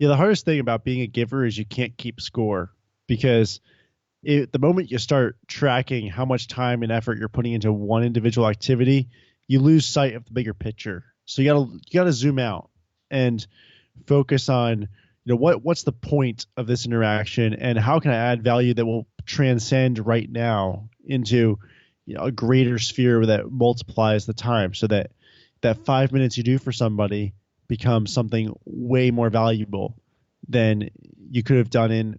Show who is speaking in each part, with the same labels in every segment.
Speaker 1: Yeah, the hardest thing about being a giver is you can't keep score because the moment you start tracking how much time and effort you're putting into one individual activity, you lose sight of the bigger picture. So you gotta zoom out and focus on what's the point of this interaction and how can I add value that will transcend right now into a greater sphere that multiplies the time so that that 5 minutes you do for somebody becomes something way more valuable than you could have done in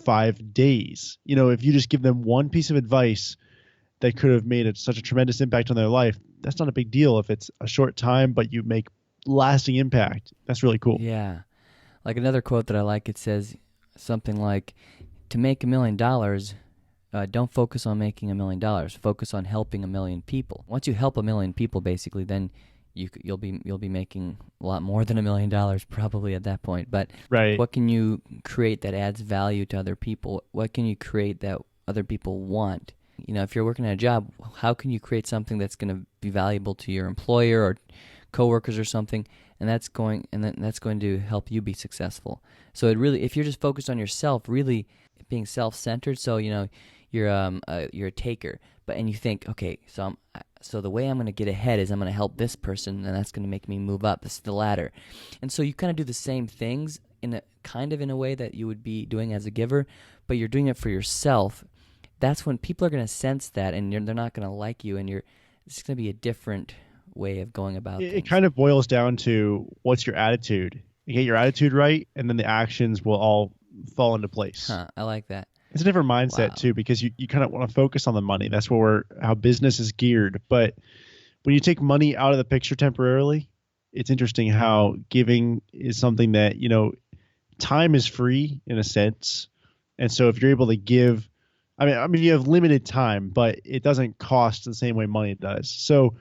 Speaker 1: 5 days. If you just give them one piece of advice that could have made such a tremendous impact on their life, that's not a big deal. If it's a short time, but you make lasting impact, that's really cool.
Speaker 2: Yeah. Like another quote that I like, it says something like, to make $1 million, don't focus on making $1 million. Focus on helping 1 million people. Once you help 1 million people, basically, then you'll be making a lot more than $1 million probably at that point. But
Speaker 1: Right.
Speaker 2: what can you create that adds value to other people? What can you create that other people want? If you're working at a job, how can you create something that's going to be valuable to your employer or coworkers or something, and that's going to help you be successful. So it really, if you're just focused on yourself, really being self-centered, so you're a taker, and you think, okay, so the way I'm going to get ahead is I'm going to help this person, and that's going to make me move up the ladder. And so you kind of do the same things in a way that you would be doing as a giver, but you're doing it for yourself. That's when people are going to sense that, and they're not going to like you, and it's going to be a different way of going about
Speaker 1: It
Speaker 2: things.
Speaker 1: kind of boils down to what's your attitude. You get your attitude right, and then the actions will all fall into place.
Speaker 2: I like that.
Speaker 1: It's a different mindset
Speaker 2: Wow.
Speaker 1: too, because you kind of want to focus on the money. That's how business is geared. But when you take money out of the picture temporarily, it's interesting how giving is something that, time is free in a sense. And so if you're able to give, I mean, you have limited time, but it doesn't cost the same way money does. So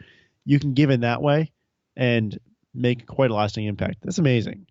Speaker 1: you can give in that way and make quite a lasting impact. That's amazing.